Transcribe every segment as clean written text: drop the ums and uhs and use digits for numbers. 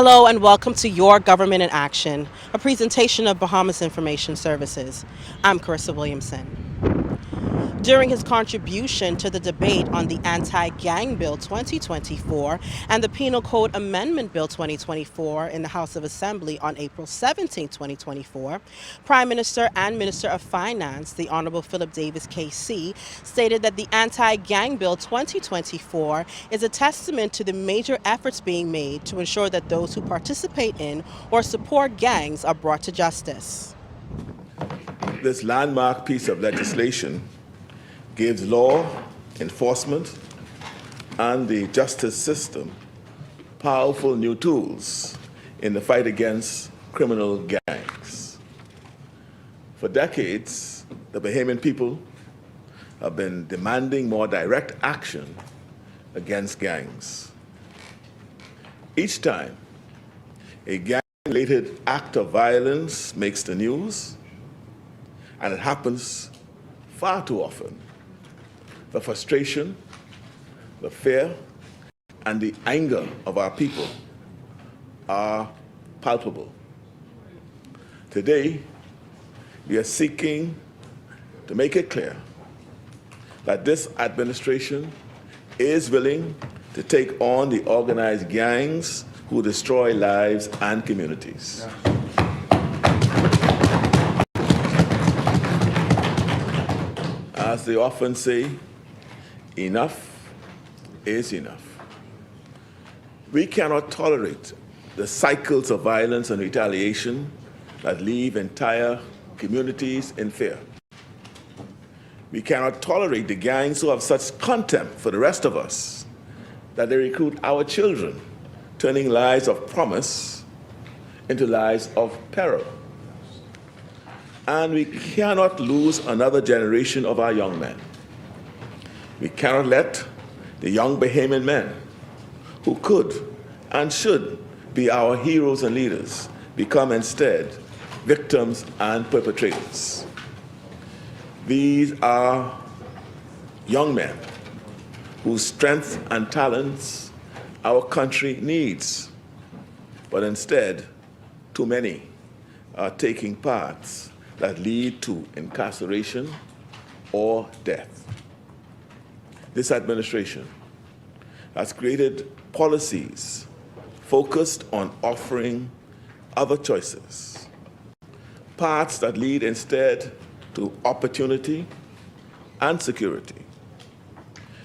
Hello and welcome to Your Government in Action, a presentation of Bahamas Information Services. I'm Carissa Williamson. During his contribution to the debate on the Anti-Gang Bill 2024 and the Penal Code Amendment Bill 2024 in the House of Assembly on April 17, 2024, Prime Minister and Minister of Finance, the Honorable Philip Davis KC, stated that the Anti-Gang Bill 2024 is a testament to the major efforts being made to ensure that those who participate in or support gangs are brought to justice. This landmark piece of legislation gives law enforcement and the justice system powerful new tools in the fight against criminal gangs. For decades, the Bahamian people have been demanding more direct action against gangs. Each time a gang-related act of violence makes the news, and it happens far too often, the frustration, the fear, and the anger of our people are palpable. Today, we are seeking to make it clear that this administration is willing to take on the organized gangs who destroy lives and communities. As they often say, enough is enough. We cannot tolerate the cycles of violence and retaliation that leave entire communities in fear. We cannot tolerate the gangs who have such contempt for the rest of us that they recruit our children, turning lives of promise into lives of peril. And we cannot lose another generation of our young men. We cannot let the young Bahamian men who could and should be our heroes and leaders become instead victims and perpetrators. These are young men whose strength and talents our country needs, but instead, too many are taking paths that lead to incarceration or death. This administration has created policies focused on offering other choices, paths that lead instead to opportunity and security.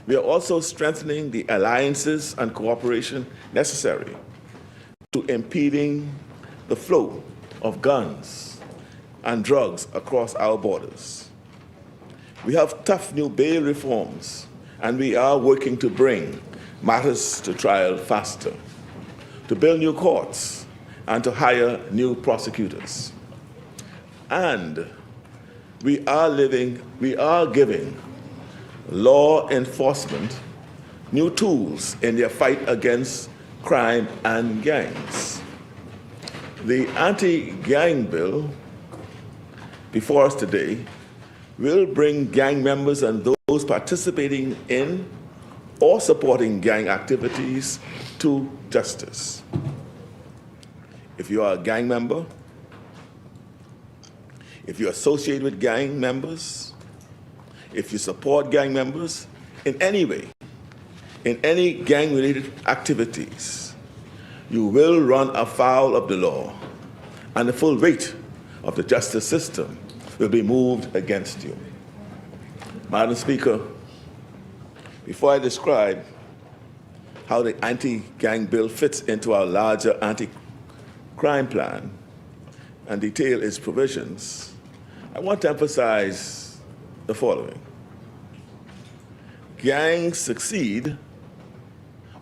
We are also strengthening the alliances and cooperation necessary to impeding the flow of guns and drugs across our borders. We have tough new bail reforms, and we are working to bring matters to trial faster, to build new courts, and to hire new prosecutors. And we are giving law enforcement new tools in their fight against crime and gangs. The anti-gang bill before us today will bring gang members and those participating in or supporting gang activities to justice. If you are a gang member, if you associate with gang members, if you support gang members in any way, in any gang-related activities, you will run afoul of the law, and the full weight of the justice system will be moved against you. Madam Speaker, before I describe how the anti-gang bill fits into our larger anti-crime plan and detail its provisions, I want to emphasize the following. Gangs succeed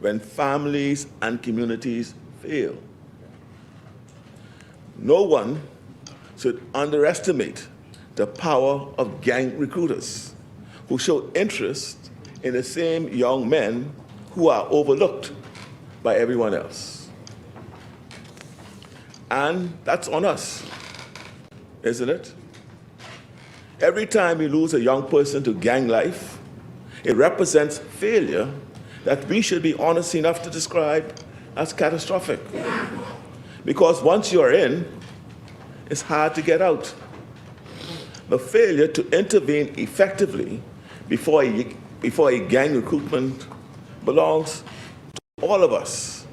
when families and communities fail. No one should underestimate the power of gang recruiters who show interest in the same young men who are overlooked by everyone else. And that's on us, isn't it? Every time we lose a young person to gang life, it represents failure that we should be honest enough to describe as catastrophic. because once you're in, it's hard to get out. The failure to intervene effectively before a gang recruitment belongs to all of us.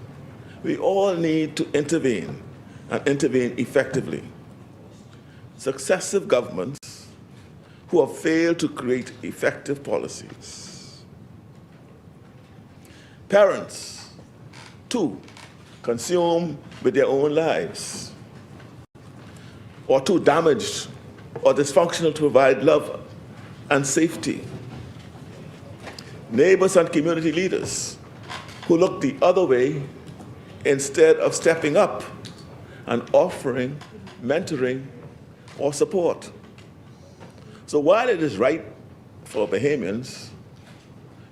We all need to intervene and intervene effectively. Successive governments who have failed to create effective policies. Parents, too, consume with their own lives, or too damaged or dysfunctional to provide love and safety. Neighbors and community leaders who look the other way instead of stepping up and offering mentoring or support. So while it is right for Bahamians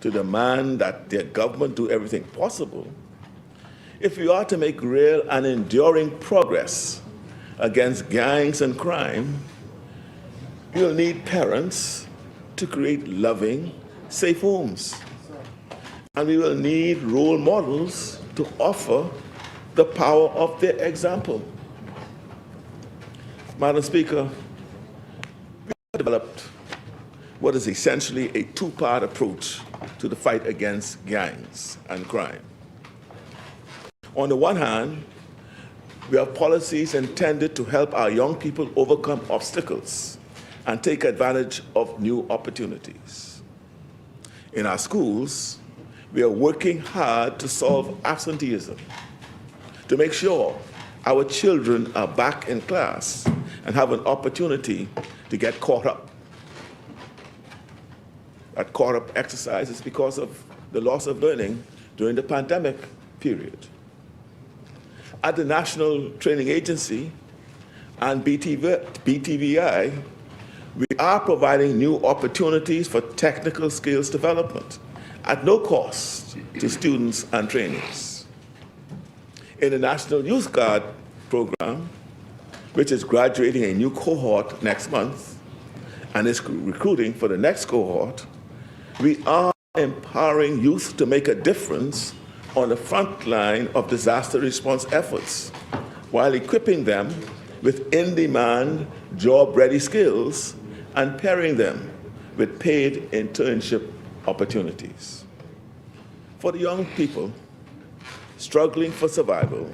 to demand that their government do everything possible, if we are to make real and enduring progress against gangs and crime, we will need parents to create loving, safe homes. And we will need role models to offer the power of their example. Madam Speaker, we have developed what is essentially a two-part approach to the fight against gangs and crime. On the one hand, we have policies intended to help our young people overcome obstacles and take advantage of new opportunities. In our schools, we are working hard to solve absenteeism, to make sure our children are back in class and have an opportunity to get caught up. That caught up exercise is because of the loss of learning during the pandemic period. At the National Training Agency and BTVI, we are providing new opportunities for technical skills development at no cost to students and trainees. In the National Youth Guard program, which is graduating a new cohort next month and is recruiting for the next cohort, we are empowering youth to make a difference on the front line of disaster response efforts while equipping them with in-demand, job-ready skills and pairing them with paid internship opportunities. For the young people struggling for survival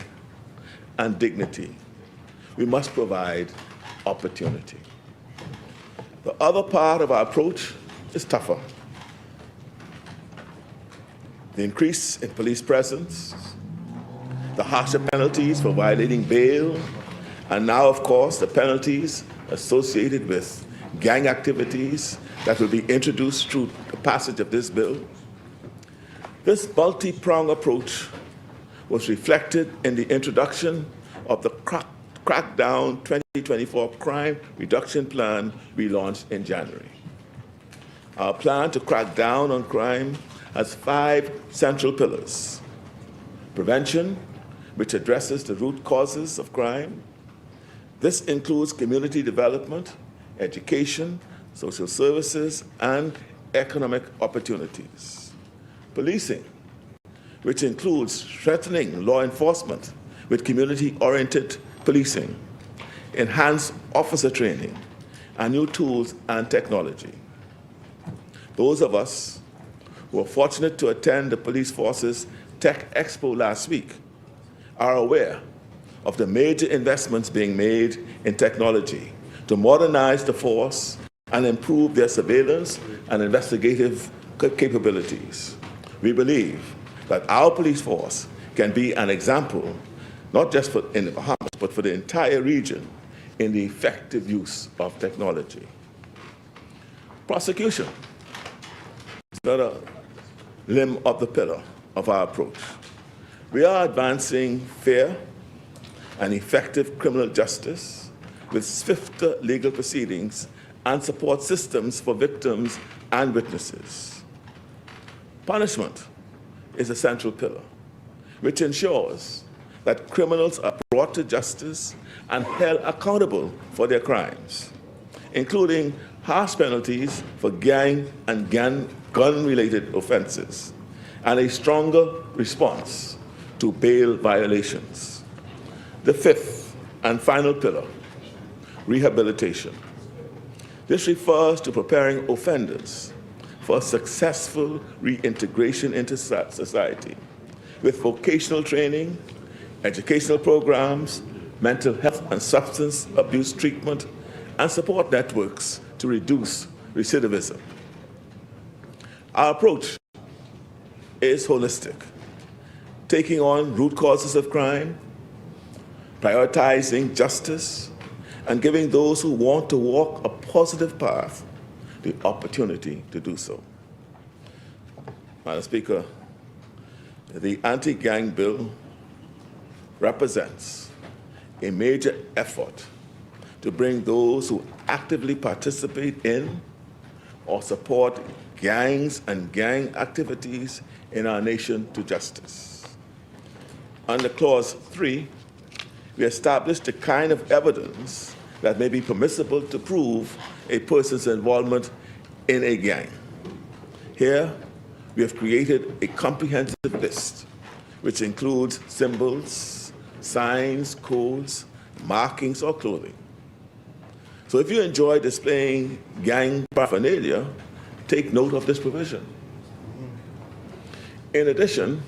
and dignity, we must provide opportunity. The other part of our approach is tougher. The increase in police presence, the harsher penalties for violating bail, and now, of course, the penalties associated with gang activities that will be introduced through the passage of this bill. This multi-pronged approach was reflected in the introduction of the Crackdown 2024 Crime Reduction Plan we launched in January. Our plan to crack down on crime has 5 central pillars. Prevention, which addresses the root causes of crime. This includes community development, education, social services, and economic opportunities. Policing, which includes strengthening law enforcement with community-oriented policing, enhanced officer training, and new tools and technology. Those of us who were fortunate to attend the police force's Tech Expo last week are aware of the major investments being made in technology to modernize the force and improve their surveillance and investigative capabilities. We believe that our police force can be an example, not just in the Bahamas, but for the entire region in the effective use of technology. Prosecution is another limb of the pillar of our approach. We are advancing fair and effective criminal justice with swifter legal proceedings and support systems for victims and witnesses. Punishment is a central pillar, which ensures that criminals are brought to justice and held accountable for their crimes, including harsh penalties for gang and gun-related offenses, and a stronger response to bail violations. The fifth and final pillar, rehabilitation. This refers to preparing offenders for successful reintegration into society with vocational training, educational programs, mental health and substance abuse treatment, and support networks to reduce recidivism. Our approach is holistic, taking on root causes of crime, prioritizing justice, and giving those who want to walk a positive path the opportunity to do so. Madam Speaker, the anti-gang bill represents a major effort to bring those who actively participate in or support gangs and gang activities in our nation to justice. Under Clause 3, we established the kind of evidence that may be permissible to prove a person's involvement in a gang. Here, we have created a comprehensive list which includes symbols, signs, codes, markings, or clothing. So if you enjoy displaying gang paraphernalia, take note of this provision. In addition,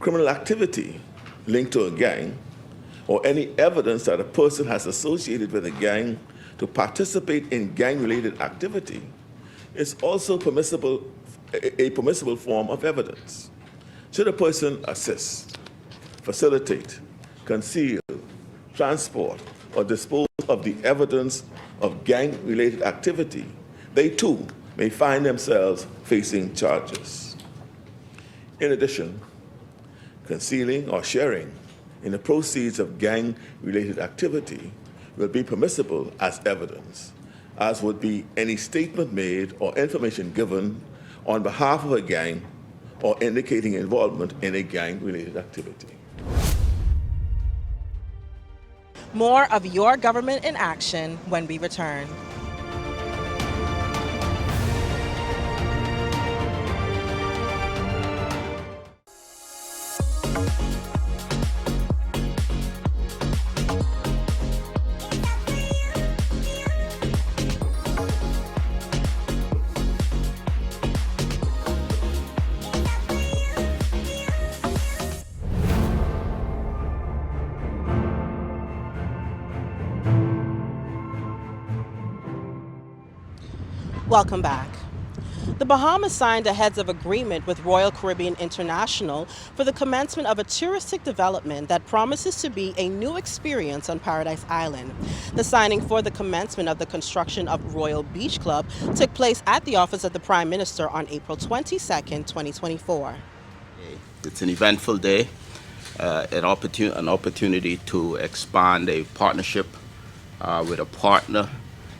criminal activity linked to a gang or any evidence that a person has associated with a gang to participate in gang-related activity is also a permissible form of evidence. Should a person assist, facilitate, conceal, transport, or dispose of the evidence of gang-related activity, they too may find themselves facing charges. In addition, concealing or sharing in the proceeds of gang-related activity will be permissible as evidence, as would be any statement made or information given on behalf of a gang or indicating involvement in a gang-related activity. More of Your Government in Action when we return. Welcome back. The Bahamas signed a heads of agreement with Royal Caribbean International for the commencement of a touristic development that promises to be a new experience on Paradise Island. The signing for the commencement of the construction of Royal Beach Club took place at the office of the Prime Minister on April 22nd, 2024. It's an eventful day, an opportunity to expand a partnership with a partner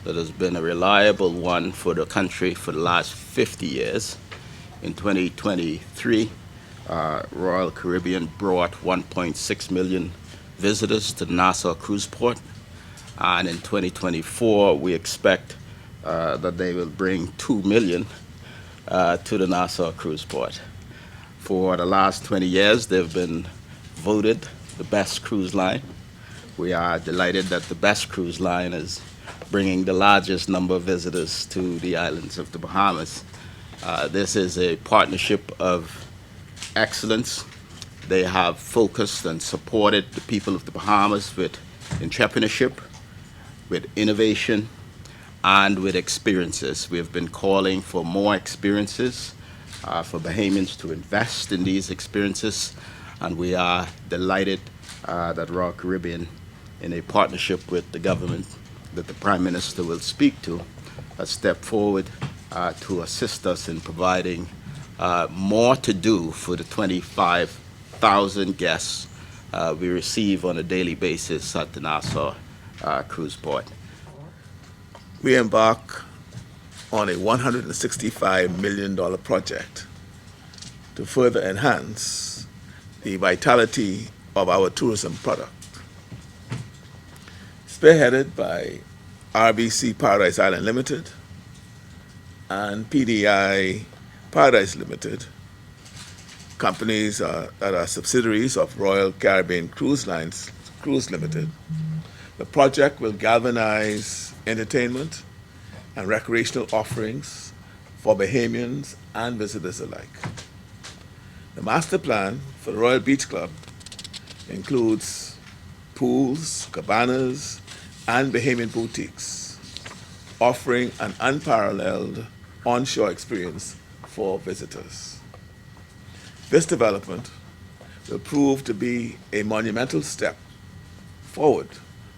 that has been a reliable one for the country for the last 50 years. In 2023, Royal Caribbean brought 1.6 million visitors to the Nassau Cruise Port, and in 2024 we expect that they will bring 2 million to the Nassau Cruise Port. For the last 20 years, they've been voted the best cruise line. We are delighted that the best cruise line is bringing the largest number of visitors to the islands of the Bahamas. This is a partnership of excellence. They have focused and supported the people of the Bahamas with entrepreneurship, with innovation, and with experiences. We have been calling for more experiences, for Bahamians to invest in these experiences, and we are delighted that Royal Caribbean, in a partnership with the government that the Prime Minister will speak to, has stepped forward to assist us in providing more to do for the 25,000 guests we receive on a daily basis at the Nassau Cruise Port. We embark on a $165 million project to further enhance the vitality of our tourism product. Spearheaded by RBC Paradise Island Limited and PDI Paradise Limited, companies that are subsidiaries of Royal Caribbean Cruise Lines Cruise Limited, the project will galvanize entertainment and recreational offerings for Bahamians and visitors alike. The master plan for the Royal Beach Club includes pools, cabanas, and Bahamian boutiques, offering an unparalleled onshore experience for visitors. This development will prove to be a monumental step forward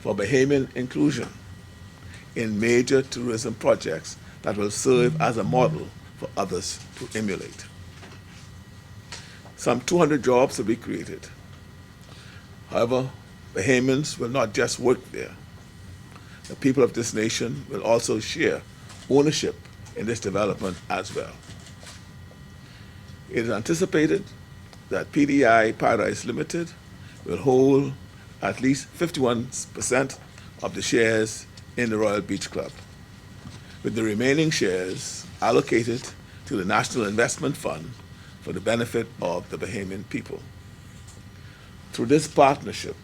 for Bahamian inclusion in major tourism projects that will serve as a model for others to emulate. Some 200 jobs will be created. However, Bahamians will not just work there. The people of this nation will also share ownership in this development as well. It is anticipated that PDI Paradise Limited will hold at least 51% of the shares in the Royal Beach Club, with the remaining shares allocated to the National Investment Fund for the benefit of the Bahamian people. Through this partnership,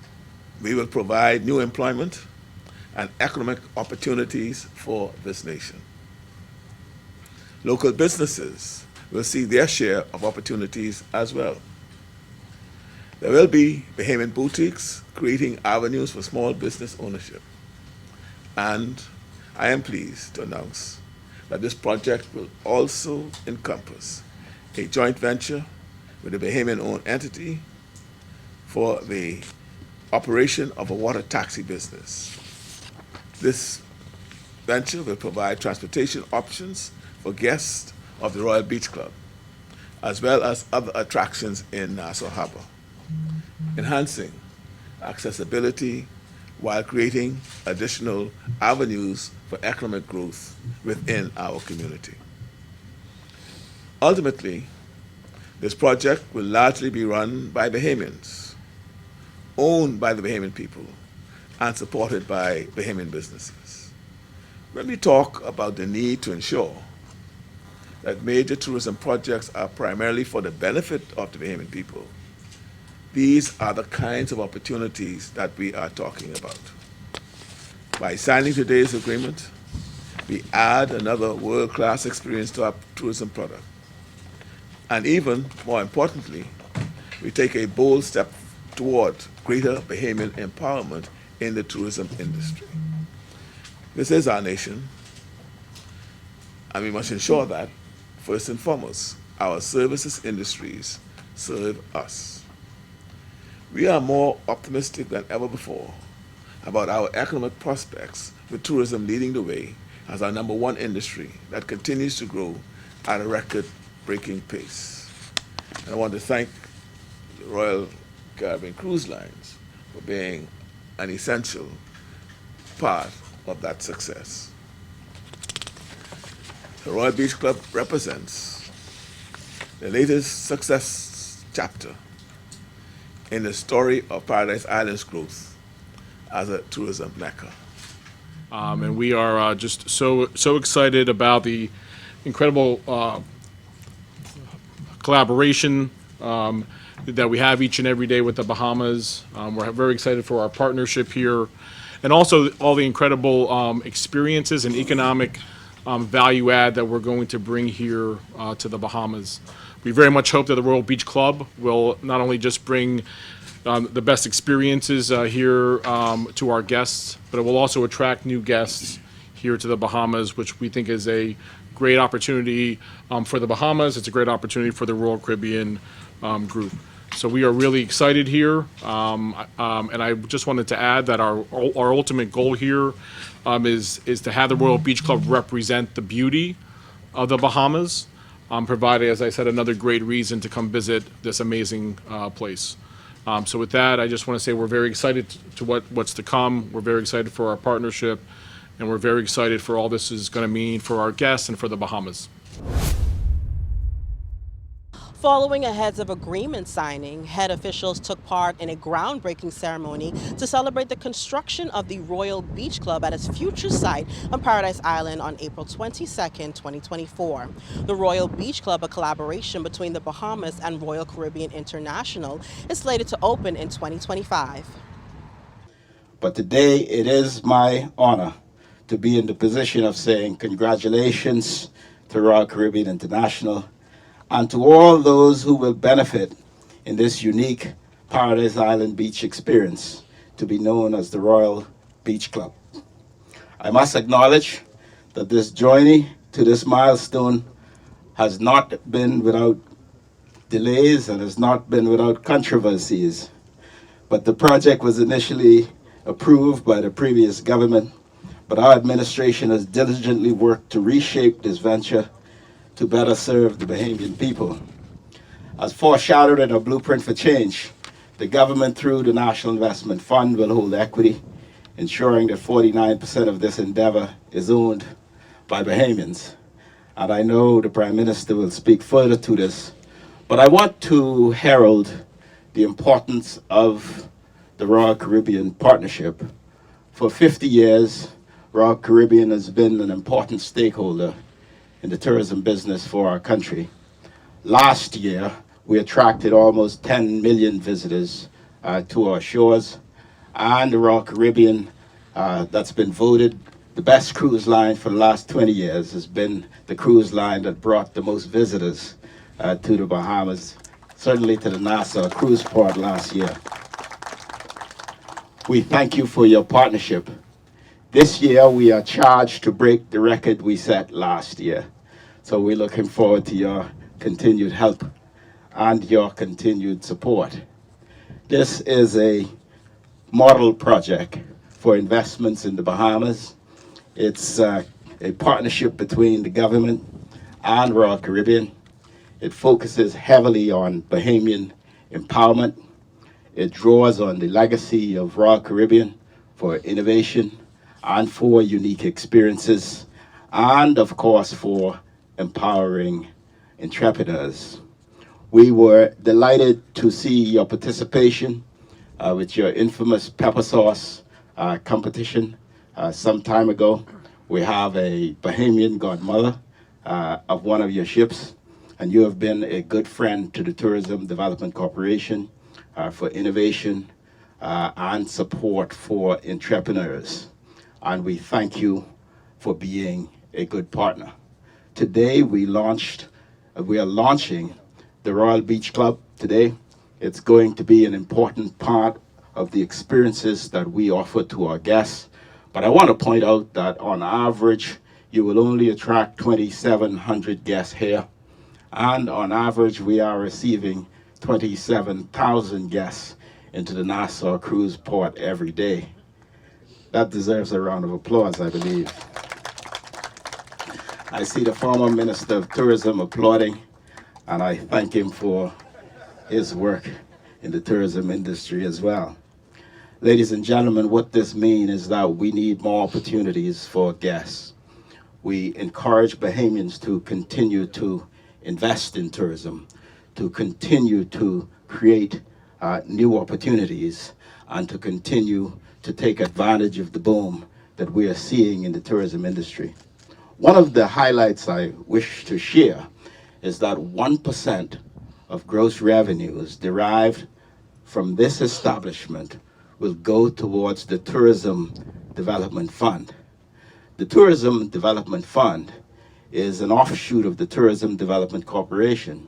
we will provide new employment and economic opportunities for this nation. Local businesses will see their share of opportunities as well. There will be Bahamian boutiques creating avenues for small business ownership. And I am pleased to announce that this project will also encompass a joint venture with a Bahamian-owned entity for the operation of a water taxi business. This venture will provide transportation options for guests of the Royal Beach Club, as well as other attractions in Nassau Harbor, enhancing accessibility while creating additional avenues for economic growth within our community. Ultimately, this project will largely be run by Bahamians, owned by the Bahamian people, and supported by Bahamian businesses. When we talk about the need to ensure that major tourism projects are primarily for the benefit of the Bahamian people, these are the kinds of opportunities that we are talking about. By signing today's agreement, we add another world-class experience to our tourism product. And even more importantly, we take a bold step toward greater Bahamian empowerment in the tourism industry. This is our nation, and we must ensure that, first and foremost, our services industries serve us. We are more optimistic than ever before about our economic prospects, with tourism leading the way as our number one industry that continues to grow at a record-breaking pace. And I want to thank the Royal Caribbean Cruise Lines for being an essential part of that success. The Royal Beach Club represents the latest success chapter in the story of Paradise Island's growth as a tourism mecca. And we are just so excited about the incredible collaboration that we have each and every day with the Bahamas. We're very excited for our partnership here, and also all the incredible experiences and economic value add that we're going to bring here to the Bahamas. We very much hope that the Royal Beach Club will not only just bring the best experiences here to our guests, but it will also attract new guests here to the Bahamas, which we think is a great opportunity for the Bahamas. It's a great opportunity for the Royal Caribbean group. So we are really excited here, and I just wanted to add that our ultimate goal here is to have the Royal Beach Club represent the beauty of the Bahamas, provided, as I said, another great reason to come visit this amazing place. So with that, I just want to say we're very excited to what's to come. We're very excited for our partnership, and we're very excited for all this is going to mean for our guests and for the Bahamas. Following a heads of agreement signing, head officials took part in a groundbreaking ceremony to celebrate the construction of the Royal Beach Club at its future site on Paradise Island on April 22, 2024. The Royal Beach Club, a collaboration between the Bahamas and Royal Caribbean International, is slated to open in 2025. But today it is my honor to be in the position of saying congratulations to Royal Caribbean International and to all those who will benefit in this unique Paradise Island beach experience to be known as the Royal Beach Club. I must acknowledge that this journey to this milestone has not been without delays and has not been without controversies. But the project was initially approved by the previous government, but our administration has diligently worked to reshape this venture to better serve the Bahamian people. As foreshadowed in a blueprint for change, the government through the National Investment Fund will hold equity, ensuring that 49% of this endeavor is owned by Bahamians. And I know the Prime Minister will speak further to this, but I want to herald the importance of the Royal Caribbean Partnership. For 50 years, Royal Caribbean has been an important stakeholder in the tourism business for our country. Last year, we attracted almost 10 million visitors to our shores, and the Royal Caribbean, that's been voted the best cruise line for the last 20 years, has been the cruise line that brought the most visitors to the Bahamas, certainly to the Nassau cruise port last year. We thank you for your partnership. This year, we are charged to break the record we set last year. So we're looking forward to your continued help and your continued support. This is a model project for investments in the Bahamas. It's a partnership between the government and Royal Caribbean. It focuses heavily on Bahamian empowerment. It draws on the legacy of Royal Caribbean for innovation and for unique experiences, and of course for empowering entrepreneurs. We were delighted to see your participation with your infamous pepper sauce competition some time ago. We have a Bahamian godmother of one of your ships, and you have been a good friend to the Tourism Development Corporation for innovation and support for entrepreneurs. And we thank you for being a good partner. Today we are launching the Royal Beach Club today. It's going to be an important part of the experiences that we offer to our guests. But I want to point out that on average, you will only attract 2,700 guests here. And on average, we are receiving 27,000 guests into the Nassau cruise port every day. That deserves a round of applause, I believe. I see the former Minister of Tourism applauding, and I thank him for his work in the tourism industry as well. Ladies and gentlemen, what this means is that we need more opportunities for guests. We encourage Bahamians to continue to invest in tourism, to continue to create new opportunities, and to continue to take advantage of the boom that we are seeing in the tourism industry. One of the highlights I wish to share is that 1% of gross revenues derived from this establishment will go towards the Tourism Development Fund. The Tourism Development Fund is an offshoot of the Tourism Development Corporation,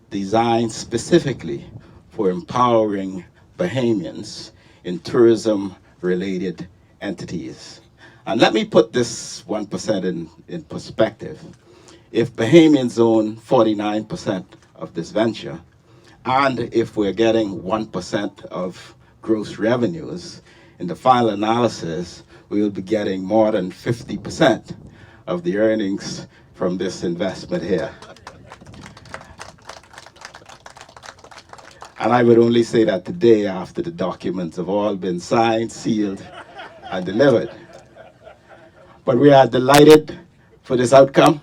designed specifically for empowering Bahamians in tourism-related entities. And let me put this 1% in perspective. If Bahamians own 49% of this venture, and if we're getting 1% of gross revenues, in the final analysis, we will be getting more than 50% of the earnings from this investment here. And I would only say that today after the documents have all been signed, sealed, and delivered. But we are delighted for this outcome.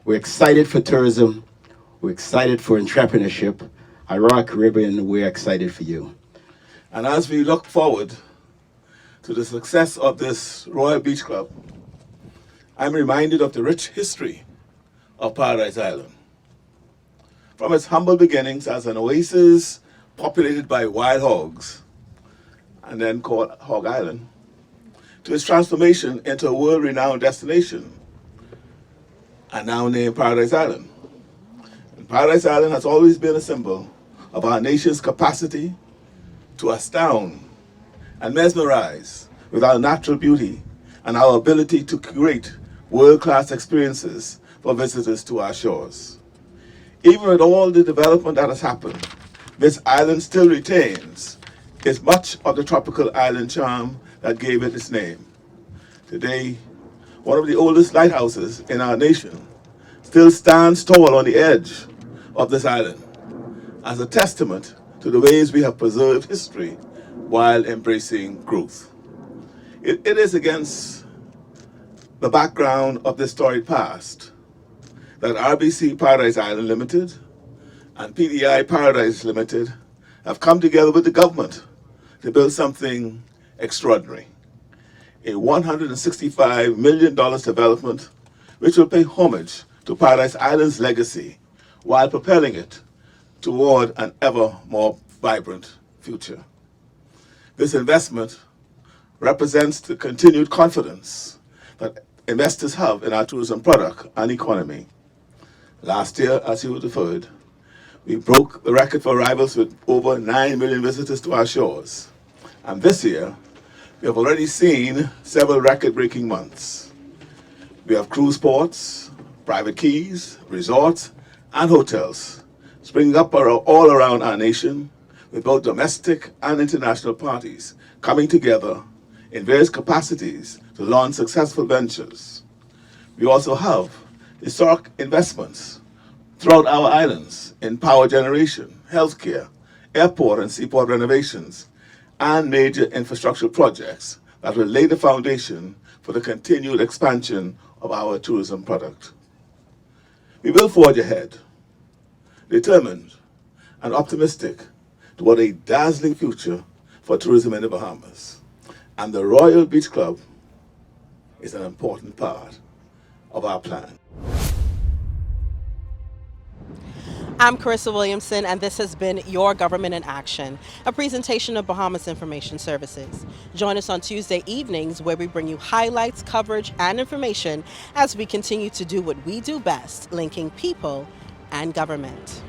We're excited for tourism. We're excited for entrepreneurship. At Royal Caribbean, we're excited for you. And as we look forward to the success of this Royal Beach Club, I'm reminded of the rich history of Paradise Island. From its humble beginnings as an oasis populated by wild hogs and then called Hog Island, to its transformation into a world-renowned destination, and now named Paradise Island. And Paradise Island has always been a symbol of our nation's capacity to astound and mesmerize with our natural beauty and our ability to create world-class experiences for visitors to our shores. Even with all the development that has happened, this island still retains its much of the tropical island charm that gave it its name. Today, one of the oldest lighthouses in our nation still stands tall on the edge of this island as a testament to the ways we have preserved history while embracing growth. It is against the background of this storied past that RBC Paradise Island Limited and PDI Paradise Limited have come together with the government to build something extraordinary. A $165 million development which will pay homage to Paradise Island's legacy while propelling it toward an ever more vibrant future. This investment represents the continued confidence that investors have in our tourism product and economy. Last year, as you referred, we broke the record for arrivals with over 9 million visitors to our shores. And this year, we have already seen several record-breaking months. We have cruise ports, private quays, resorts, and hotels springing up all around our nation, with both domestic and international parties coming together in various capacities to launch successful ventures. We also have historic investments throughout our islands in power generation, healthcare, airport and seaport renovations, and major infrastructure projects that will lay the foundation for the continued expansion of our tourism product. We will forge ahead, determined and optimistic toward a dazzling future for tourism in the Bahamas. And the Royal Beach Club is an important part of our plan. I'm Carissa Williamson, and this has been Your Government in Action, a presentation of Bahamas Information Services. Join us on Tuesday evenings where we bring you highlights, coverage, and information as we continue to do what we do best, linking people and government.